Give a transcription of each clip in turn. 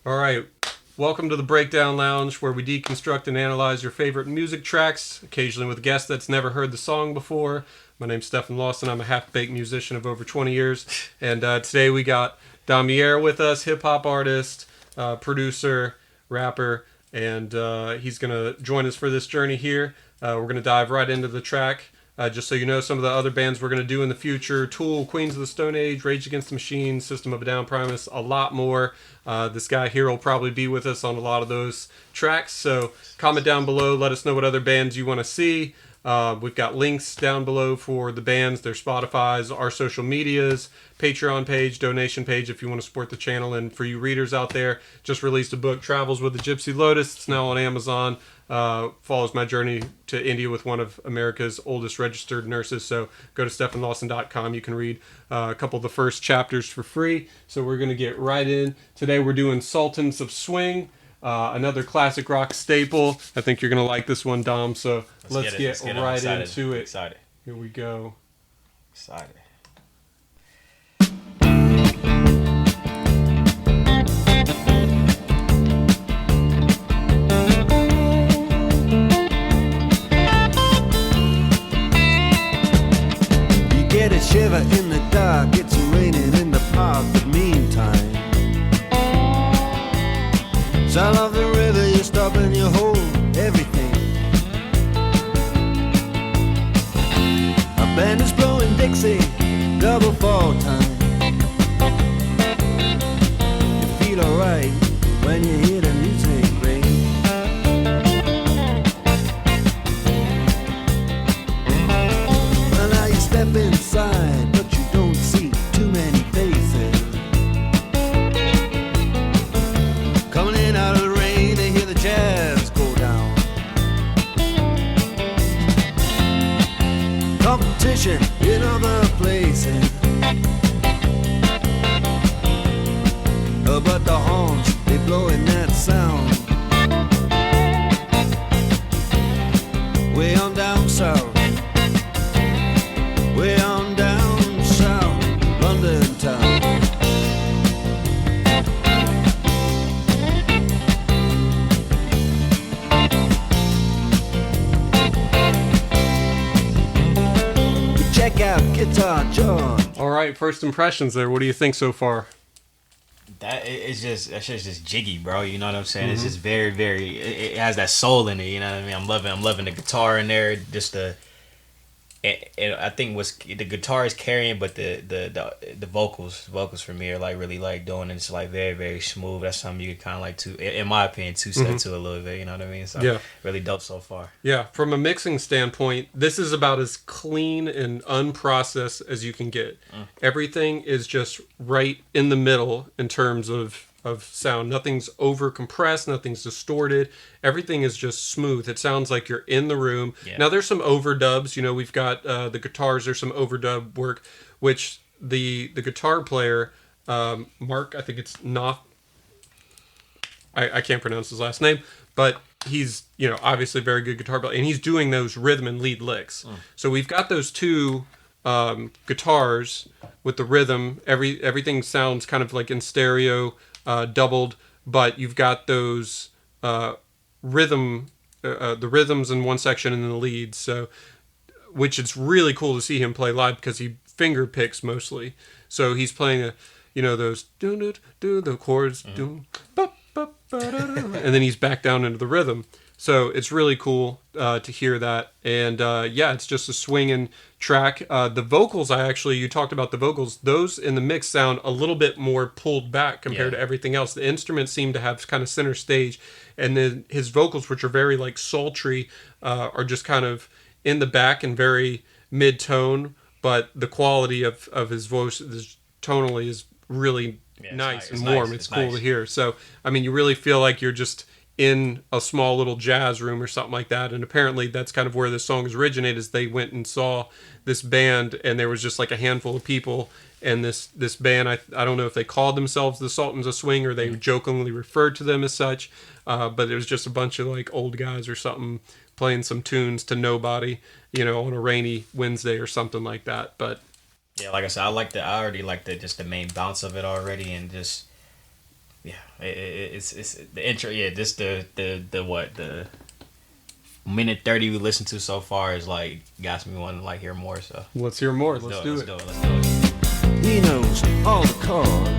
All right. Welcome to the Breakdown Lounge, where we deconstruct and analyze your favorite music tracks, occasionally with a guest that's never heard the song before. My name's Stefan. I'm a half-baked musician of over 20 years. And today we got Damier with us, hip-hop artist, producer, rapper, and he's going to join us for this journey here. We're going to dive right into the track. Just so you know, some of the other bands we're going to do in the future: Tool, Queens of the Stone Age, Rage Against the Machine, System of a Down, Primus, a lot more. This guy here will probably be with us on a lot of those tracks. So comment down below. Let us know what other bands you want to see. We've got links down below for the bands, their Spotify's, our social medias, Patreon page, donation page if you want to support the channel. And for you readers out there, just released a book, Travels with the Gypsy Lotus. It's now on Amazon. Follows my journey to India with one of America's oldest registered nurses. So go to stefanlawson.com. You can read a couple of the first chapters for free. So we're going to get right in. Today we're doing Sultans of Swing, another classic rock staple. I think you're going to like this one, Dom. So let's get right into it. Excited. Here we go. Excited. Get a shiver in the dark, it's raining in the park, but meantime sound of the river, you stop and you hold everything. A band is blowing Dixie, double fall time. You feel alright when you hear the music ring. And now you step inside, but you don't see too many faces. Coming in out of the rain to hear the jazz go down. Competition in other places, but the horns, they blowing that sound. Way on down south, way on down south, London town. Check out Guitar John. All right. First impressions there. What do you think so far? That's just jiggy, bro. You know what I'm saying? It's just very, very. It has that soul in it. You know what I mean? I'm loving the guitar in there. Just I think what's the guitar is carrying, but the vocals for me are like really like doing it. It's like very, very smooth. That's something you can kind of like in my opinion, two-step to a little bit. You know what I mean? So Yeah. really dope so far. Yeah, from a mixing standpoint, this is about as clean and unprocessed as you can get. Everything is just right in the middle in terms of sound. Nothing's over compressed, nothing's distorted. Everything is just smooth. It sounds like you're in the room. Yeah. Now there's some overdubs. You know, we've got the guitars. There's some overdub work, which the guitar player, Mark, I think it's Knopf. I can't pronounce his last name, but he's, you know, obviously a very good guitar player, and he's doing those rhythm and lead licks. So we've got those two guitars with the rhythm. Everything sounds kind of like in stereo, doubled, but you've got those the rhythms in one section and then the leads. So, which it's really cool to see him play live because he finger picks mostly. So he's playing those the chords, and then he's back down into the rhythm. So it's really cool to hear that. And yeah, it's just a swinging track. The vocals, you talked about the vocals. Those in the mix sound a little bit more pulled back compared to everything else. The instruments seem to have kind of center stage. And then his vocals, which are very like sultry, are just kind of in the back and very mid-tone. But the quality of his voice tonally is really nice and warm. It's cool to hear. So, I mean, you really feel like you're just in a small little jazz room or something like that. And apparently that's kind of where this song is originated, is they went and saw this band and there was just like a handful of people, and this band, I don't know if they called themselves the Sultans of Swing or they jokingly referred to them as such, but it was just a bunch of like old guys or something playing some tunes to nobody, on a rainy Wednesday or something like that. But yeah, like I said, I already like just the main bounce of it already, and just Yeah, it's the intro. Yeah, just the minute 30 we listened to so far is like got me wanting to like hear more. So Let's hear more. Let's do it. Let's do it. He knows all the chords,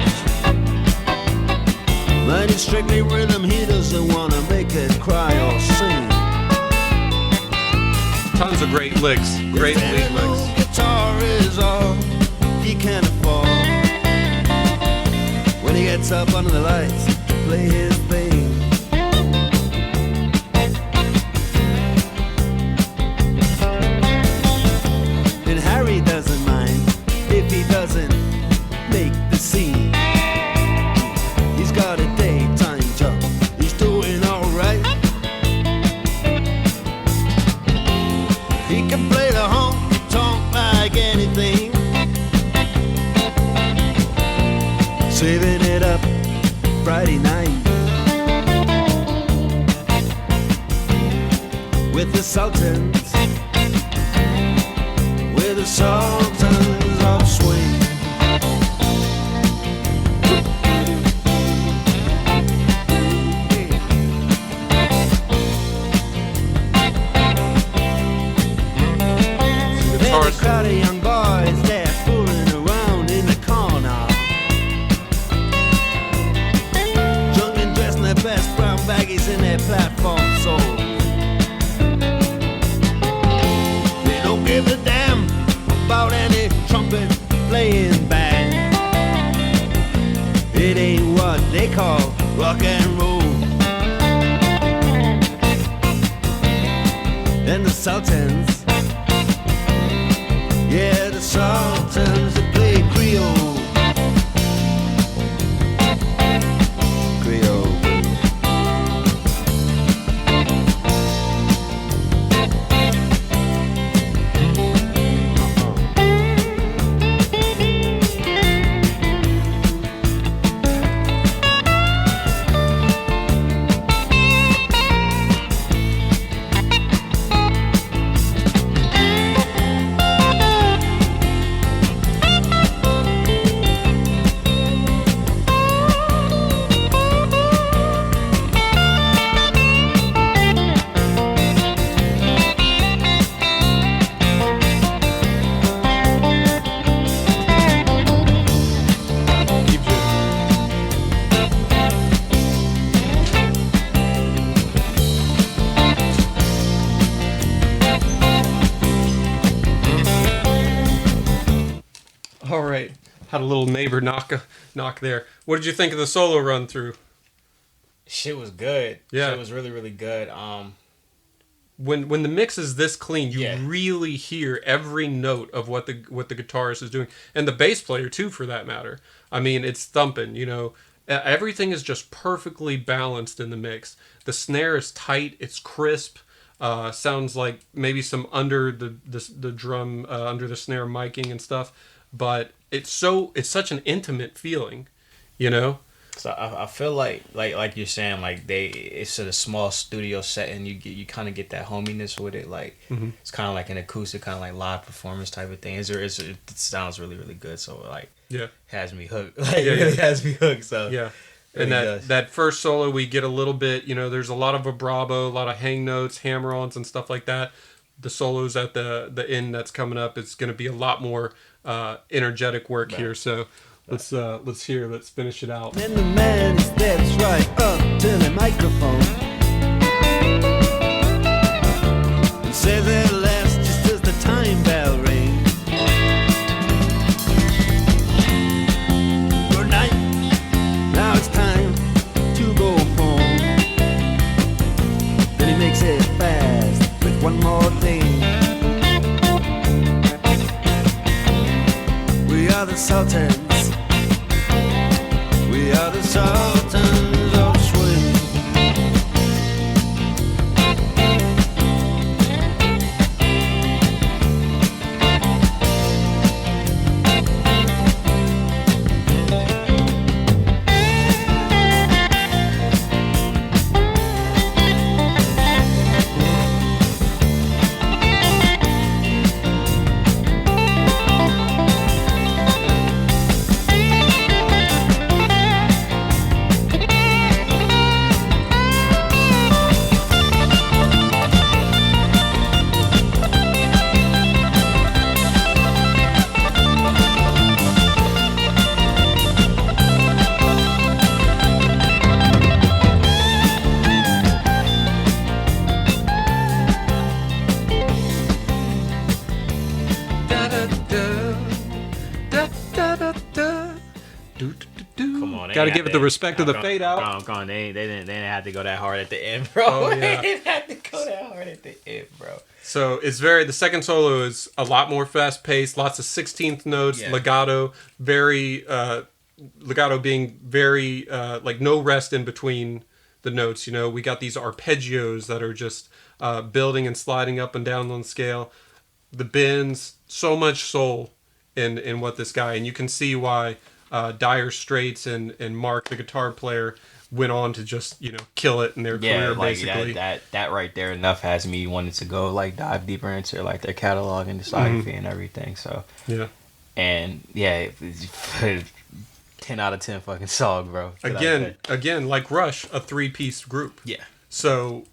but it's strictly rhythm. He doesn't wanna make it cry or sing. Tons of great licks. Great lead licks. Guitar is all he can afford. When he gets up under the lights to play his thing. And Harry doesn't mind if he doesn't make the scene. He's got a daytime job, he's doing alright. He can play the honky-tonk like anything, saving it up Friday night with the Sultans, with the Sultans of Swing. There's a crowd of young boys there fooling around in the corner, drunk and dressed in their best brown baggies in their platform soles. They don't give a damn about any trumpet playing band. It ain't what they call rock and roll. And the Sultans, yeah, the Sultans that play Creole. Creole. All right. Had a little neighbor knock there. What did you think of the solo run through? Shit was good. Yeah. Shit was really, really good. When the mix is this clean, you Yeah. really hear every note of what the guitarist is doing, and the bass player too, for that matter. I mean, it's thumping. You know, everything is just perfectly balanced in the mix. The snare is tight. It's crisp. Sounds like maybe some under the drum under the snare miking and stuff, but it's such an intimate feeling, you know. So I feel like you're saying, like it's at a small studio setting. You kind of get that hominess with it. Like it's kind of like an acoustic, kind of like live performance type of thing. It sounds really, really good. So like has me hooked. Like it really has me hooked. So Yeah. Really And that first solo, we get a little bit, you know, there's a lot of vibrato, a lot of hang notes, hammer-ons, and stuff like that. The solos at the end that's coming up, it's going to be a lot more energetic work here. So let's finish it out. Then the man steps right up to the microphone and says at last, just as the time bell rings, good night, now it's time to go home. Then he makes it fast with one more thing. We are the Sultans. We are the Sultans of Swing. Got to give it the respect of the fade out. They didn't have to go that hard at the end, bro. Oh, yeah. They didn't have to go that hard at the end, bro. So it's the second solo is a lot more fast paced, lots of 16th notes, legato, legato being very, like no rest in between the notes. You know, we got these arpeggios that are just building and sliding up and down on the scale. The bends, so much soul in what this guy, and you can see why Dire Straits and Mark, the guitar player, went on to just, you know, kill it in their career, like basically. That right there enough has me wanting to go like dive deeper into like their catalog and discography and everything. So yeah, and yeah, 10 out of 10 fucking song, bro. Again, like Rush, a 3-piece group. Yeah. So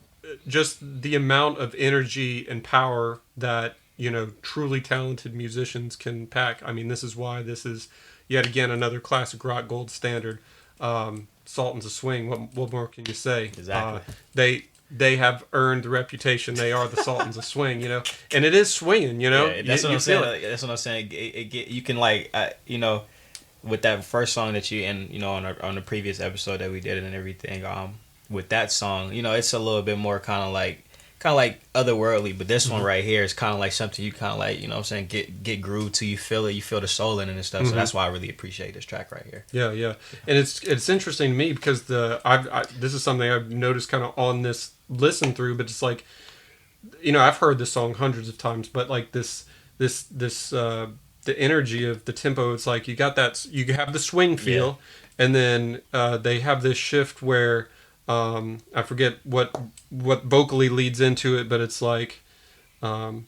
just the amount of energy and power that, you know, truly talented musicians can pack. I mean, this is why this is yet again another classic rock gold standard. Sultans of Swing. What more can you say? Exactly. They have earned the reputation. They are the Sultans of Swing, you know, and it is swinging, you know. Yeah, that's what I'm saying. That's what I'm saying. You can like, you know, with that first song that you and you know on the previous episode that we did and everything. With that song, you know, it's a little bit more kind of like otherworldly, but this one right here is kind of like something you kind of like, you know what I'm saying, get grooved to, you feel it, you feel the soul in it and stuff. So that's why I really appreciate this track right here. Yeah. And it's interesting to me because this is something I've noticed kind of on this listen through, but it's like, you know, I've heard this song hundreds of times, but like this the energy of the tempo, it's like you have the swing feel, and then they have this shift where I forget what vocally leads into it, but it's like, I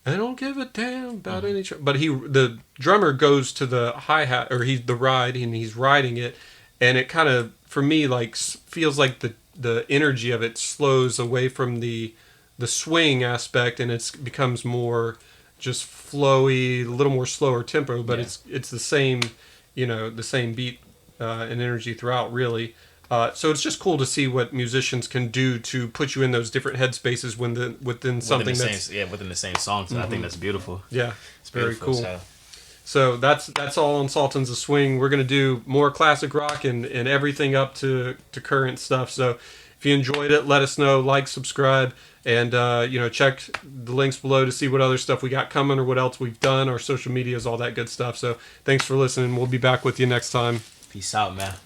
don't give a damn about any. But the drummer goes to the hi-hat, or the ride, and he's riding it, and it kind of, for me, like feels like the energy of it slows away from the swing aspect, and it becomes more just flowy, a little more slower tempo, but it's the same, you know, the same beat and energy throughout, really. So it's just cool to see what musicians can do to put you in those different headspaces within something within the same song. So I think that's beautiful. Yeah, it's very beautiful, cool. So that's all on Sultans of Swing. We're gonna do more classic rock and everything up to current stuff. So if you enjoyed it, let us know. Like, subscribe, and you know, check the links below to see what other stuff we got coming or what else we've done. Our social medias, all that good stuff. So thanks for listening. We'll be back with you next time. Peace out, man.